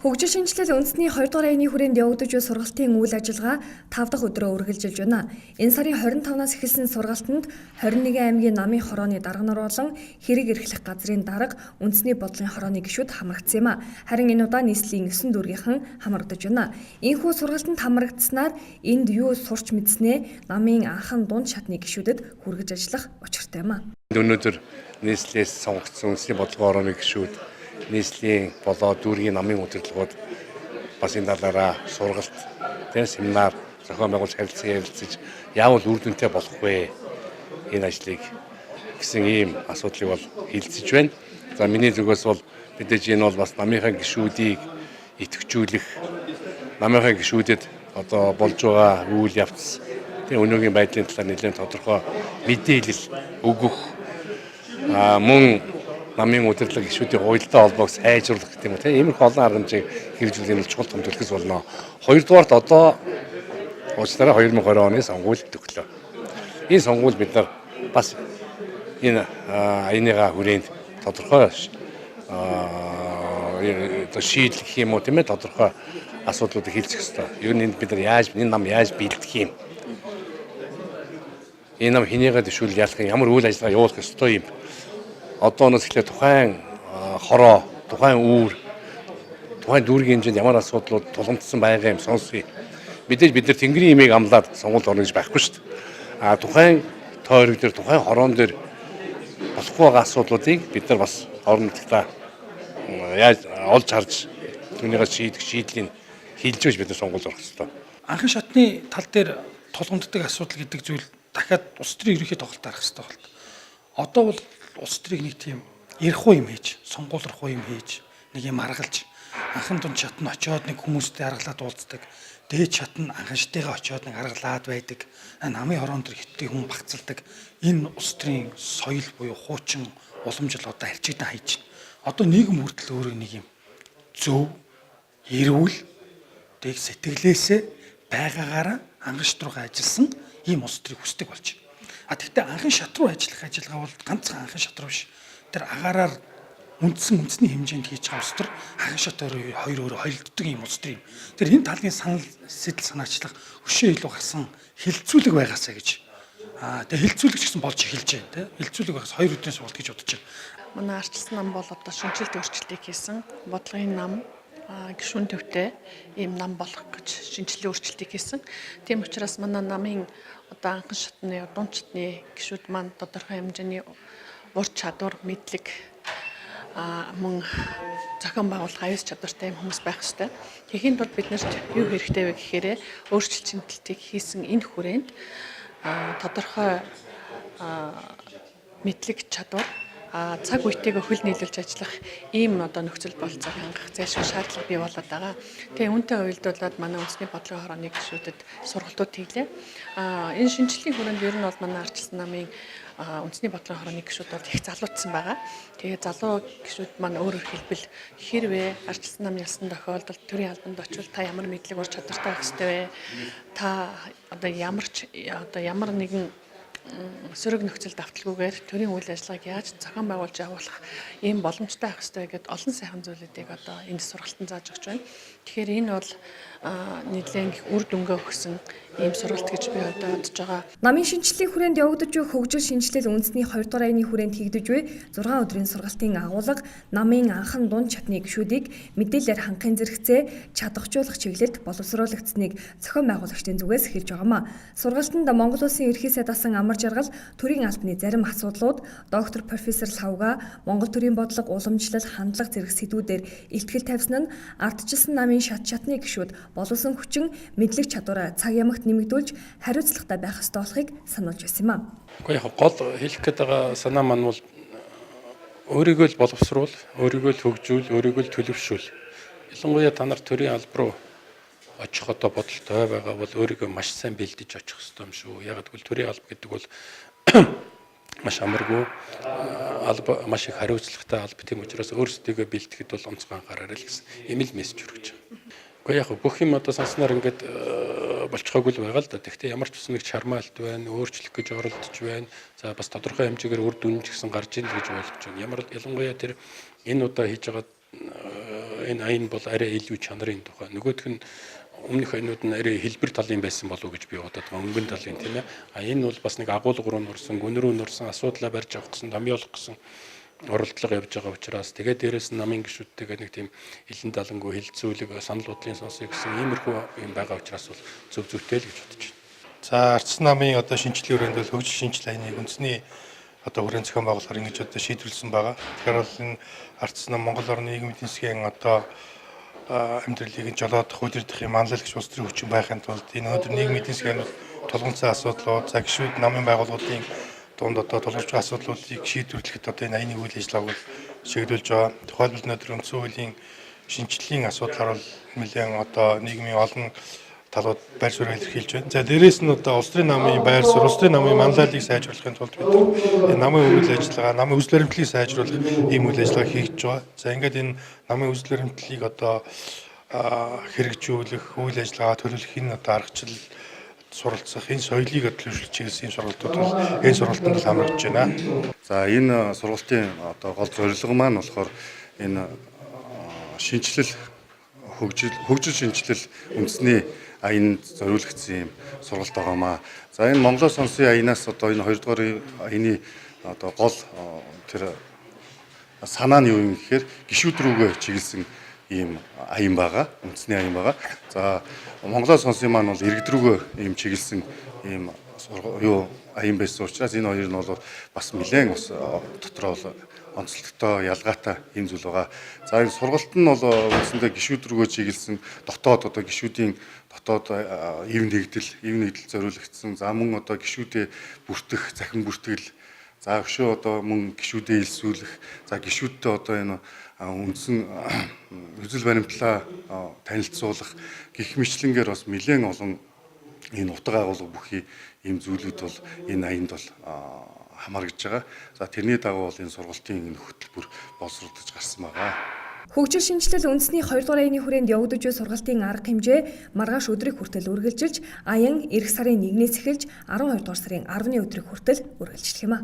Хөгжил шинжилэл үндэсний 2 дугаар аяны хүрээнд явагдаж буй сургалтын үйл ажиллагаа 5 дахь өдрөө үргэлжилж байна. Энэ сарын 25-наас эхэлсэн сургалтанд 21 аймгийн намын хорооны дарга нар болон хэрэг эрхлэх газрын дарга, үндэсний бодлогын хорооны гишүүд хамрагдсан юм а. Харин энэ удаа нийслэлийн 9 дүүргийнхэн хамрагдаж байна. Энэхүү сургалтанд хамрагдсанаар энд юу сурч мэдснээ намын анхан дунд шатны гишүүдэд хүргэж ажиллах учиртай юм а. Өнөөдөр нийслэлээс сонгогдсон үндэсний бодлогын хорооны гишүүд нийслэлийн болоо дүүргийн намын удирдлагууд бас энэ талаараа сургалт, семинар зохион байгуулж ярилцаж яавал үр дүнтэй болох вэ? Энэ ажлыг гэсэн ийм асуудлыг бол хилцэж байна. За миний зүгээс бол мэдээж энэ бол бас намынхаа гишүүдийг идэвхжүүлэх, намынхаа гишүүдэд одоо болж байгаа үйл явц, өнөөгийн байдлын талаар нэлээд тодорхой мэдээлэл өгөх, мөн намын удирдлага гишүүдийн уялдаа холбоог сайжруулах гэх юм уу иймэрхүү олон арга хэмжээг хэрэгжүүлэх нь чухал том төлөвлөс болно. Хоёрдугаарт одоо уучлаарай 2020 оны сонгуульд төглөө. Энэ сонгуульд бид нар бас энэ аяныгаа хүрээнд тодорхой шийдэл гэх юм уу тийм ээ тодорхой асуудлуудыг хэлцэх ёстой. Ер нь бид нар энэ нам яаж бэлдэх юм? Энэ нам хинийгээ төшөөлөл яах юм? Ямар үйл ажиллагаа явуулах ёстой юм? Одооноос эхлээд тухайн хороо, тухайн үүр, тухайн дүүргийн хэмжээнд ямар асуудлууд тулгамдсан байгаа юм сонсъё. Мэдээж бид нар тэнгэрийн имийг амлаад сонгуульд орно гэж байхгүй шүү дээ. Тухайн тойрог дээр, тухайн хороон дээр болохгүй байгаа асуудлуудыг бид нар бас орон нутгтаа яаж олж харж түүнийгээ шийдэх шийдлийг хилж өгч бид нар сонгуульд орох хэрэгтэй. Анхан шатны тал дээр тулгамддаг асуудал гэдэг зүйл дахиад улс төрийн ерөнхий тоглолт арах хэрэгтэй байна. Одоо бол улс төрийг нэг тийм ярихгүй юм хийж, сонгуулрахгүй юм хийж, нэг юм аргалж, анхан дунд шат нь очиод нэг хүмүүстэй аргалаад уулздаг. Дээд шат нь анхан шатыгаа очиод нэг аргалаад байдаг. Намын хорон төр хиттий хүн багцалдаг. Энэ улс төрийн соёл буюу хуучин уламжил одоо арчигдан хайж байна. Одоо нийгэм хүртэл өөрөө нэг юм зөв, эрүүл, тэг сэтгэлээсээ байгаагаараа анхан шат руугаа ажилласан ийм улс төрийг хүсдэг болж байна. Тэгэхдээ анхан шат руу ажиллах ажиллагаа бол ганцхан анхан шат руу биш. Тэр агаараар үндэсний хэмжээнд хийж байгаа улс төр анхан шатаар хоёр хоёрддаг юм улс төр юм. Тэр энэ талын санал сэтэл санаачлах өшөө илүү гарсан хилцүүлэг байгаасаа гэж. Тэгээ хилцүүлэг ч гэсэн болж эхэлж байна те. Хилцүүлэг байгаас 2 өдрийн сургалт гэж бодож байна. Манай арчилсан нам бол одоо шинжилт өөрчлөлтийг хийсэн бодлогын нам гишүүн төвтэй ийм нам болох гэж шинжилгээ өөрчлөлтийг хийсэн. Тийм учраас манай намын одоо анхан шатны дунд шатны гишүүд маань тодорхой хэмжээний ур чадвар, мэдлэг мөн зохион байгуулах аюулс чадвартай хүмүүс байх ёстой. Тэгэхийн тулд биднэрт юу хэрэгтэй вэ гэхээр өөрчлөлт шинжилтийг хийсэн энэ хүрээнд тодорхой мэдлэг чадвар цаг үетэйгээ хөл нийлүүлж ажиллах ийм одоо нөхцөл болцоог хангах зайлшгүй шаардлага бий болоод байгаа. Тэгээ үүнтэй уялдуулаад манай үндэсний бодлогын хорооны гишүүдэд сургалтууд хийлээ. Энэ шинжилгээний хүрээнд ер нь бол манай арчилсан намын үндэсний бодлогын хорооны гишүүд бол их залуутсан байгаа. Тэгээ залуу гишүүд маань өөрөөр хэлбэл хэрвээ арчилсан нам ялсан тохиолдолд төрийн албанд очивол та ямар мэдлэг ур чадвартай байх ёстой вэ? Та одоо ямар нэгэн сөрөг нөхцөл давталгүйгээр төрийн үйл ажиллагааг яаж зохион байгуулж явуулах ийм боломжтой байх ёстой гэдээ олон сайхан зүйлүүдийг одоо энэ сургалтанд зааж өгч байна. Тэгэхээр энэ бол нэлээд үр дүнгээ өгсөн ийм сургалт гэж би одоо бодож байгаа. Намын шинжилгээний хүрээнд явагдаж буй хөгжил шинжилэл үндэсний 2 дугаар аяны хүрээнд хийгдэж буй 6 өдрийн сургалтын агуулга намын анхан дунд шатны гишүүдийг мэдээлэлээр хангахын зэрэгцээ чадахжуулах чиглэлд боловсруулагдсныг зохион байгуулагчдын зүгээс хэлж байгаамаа. Сургалтанд Монгол Улсын ерхий сайд асан амар жаргал, төрийн албаны зарим асуудлууд, доктор профессор Лавга Монгол төрийн бодлого, уламжлал, хандлага зэрэг сэдвүүдээр илтгэл тавьсан нь ардчилсан намын шатны гишүүд боловсон хүчин, мэдлэг чадвараа цаг ямагт нэмэгдүүлж хариуцлагатай байх ёстой болохыг сануулж байсан юм а. Гэхдээ яг гол хэлэх гээд байгаа санаа маань бол өөрийгөө л боловсруул, өөрийгөө л хөгжүүл, өөрийгөө л төлөвшүүл. Ялангуяа та нар төрийн алба руу очих одоо бодолтой байгаа бол өөрийгөө маш сайн бэлдэж очих хэрэгтэй юм шүү. Яг гэвэл төрийн алба гэдэг бол маш амаргүй алба, маш их хариуцлагатай алба, тийм учраас өөрсдийгөө бэлтгэхэд бол онцгой анхаараарай л гэсэн ийм л мессеж хүргэж байгаа. Гэхдээ яг бүх юм одоо санснаар ингээд болчихоогүй л байгаа л да. Гэхдээ ямар ч нэг чармаалт байна, өөрчлөх гэж оролдож байна. За бас тодорхой хэмжээгээр үр дүн ч гэсэн гарч ийн гэж ойлгож байна. Ялангуяа тэр энэ удаа хийж байгаа энэ аян бол арай илүү чанарын тухай. Нөгөөх нь өмнөх аянууд нь арай хэлбэр талын байсан болов уу гэж би бодоод байгаа. Өнгөн талын тийм ээ. А энэ бол бас нэг агуулга руу нурсан, гүн рүү нурсан, асуудлаа барьж авах гэсэн, томьёолох гэсэн оролдлого явж байгаа учраас тэгээд дээрэс нь намын гишүүдтэйгээ нэг тийм хилэн далангүй хилцүүлэг санал бодлын сонсё гэсэн иймэрхүү юм байгаа учраас бол зөв зүйтэй л гэж бодож байна. За ардсан намын одоо шинжилгээ хүрээнд бол хөгжил шинжил аяны үндэсний одоо хүрээнд зохион байгуулахаар ингэж одоо шийдвэрлсэн байгаа. Тэгэхээр бол энэ ардсан нам Монгол орны нийгмийн эдийн засгийн одоо амьдралыг жолоодох, удирдах юм анлаалагч улс төрийн хүчин байхын тулд энэ өнөөдөр нийгмийн эдийн засгийн тулгымцсан асуудлууд, за гишүүд намын байгууллагуудын дунд одоо тулгымч асуудлуудыг шийдвэрлэхэд одоо энэ аяны үйл ажиллагааг чиглүүлж байгаа. Тухайлбал өнөөдөр үндсэн хуулийн шинжиллийн асуудлаар бол нэлээд одоо нийгмийн олон талууд байр суурь илэрхийлж байна. За дээрээс нь одоо улс төрийн намын байр суурь, улс төрийн намын манлайлалыг сайжруулахын тулд бид энэ намын үйл ажиллагаа, намын үзэл баримтлалыг сайжруулах ийм үйл ажиллагаа хийж байгаа. За ингээд энэ намын үзэл баримтлалыг одоо хэрэгжүүлэх, үйл ажиллагаа төлөвлөх энэ одоо аргачлал суралцах, энэ соёлыг төлөвлөж чиглэсэн сургалтууд бол энэ сургалтанд л хамрагдж байна. За энэ сургалтын одоо гол зорилго маань болохоор энэ шинжилэл хөгжил шинжилэл үндэсний аянд зориулагдсан юм сургалт байгаамаа. За энэ Монголоос сонсын аянаас одоо энэ 2 дугаар аяны одоо гол тэр санаа нь юу юм гэхээр гишүүд рүүгээ чиглэсэн ийм аян байгаа, үндэсний аян байгаа. За Монголоос сонсын маань бол иргэд рүүгээ ийм чиглэсэн ийм аян байсан учраас энэ хоёр нь бол бас нэлээд бас дотроо бол онцлогтой, ялгаатай ийм зүйл байгаа. За энэ сургалт нь бол үндсэндээ гишүүд рүүгээ чиглэсэн дотоод одоо гишүүдийн дотоод ив нэгдэл зориулагдсан. За мөн одоо гишүүдэд бүртгэх, захин бүртгэл, за өшөө одоо мөн гишүүдэд илсүүлэх, за гишүүдтэй одоо энэ үндсэн үзэл баримтлаа танилцуулах гэх мэтлэнгээр бас нэлээд олон энэ утга агуулга бүхий ийм зүйлүүд бол энэ аянд бол хамаарж байгаа. За тэрний дагуу бол энэ сургалтын энэ хөтөлбөр боловсруулж гарсан байгаа. Хөгжил шинжилэл үндэсний 2 дугаар аяны хүрээнд явагдаж буй сургалтын арга хэмжээ маргааш өдрийг хүртэл үргэлжилж, аян эх сарын 1-ээс эхэлж 12 дугаар сарын 10-ны өдрийг хүртэл үргэлжлэх юм а.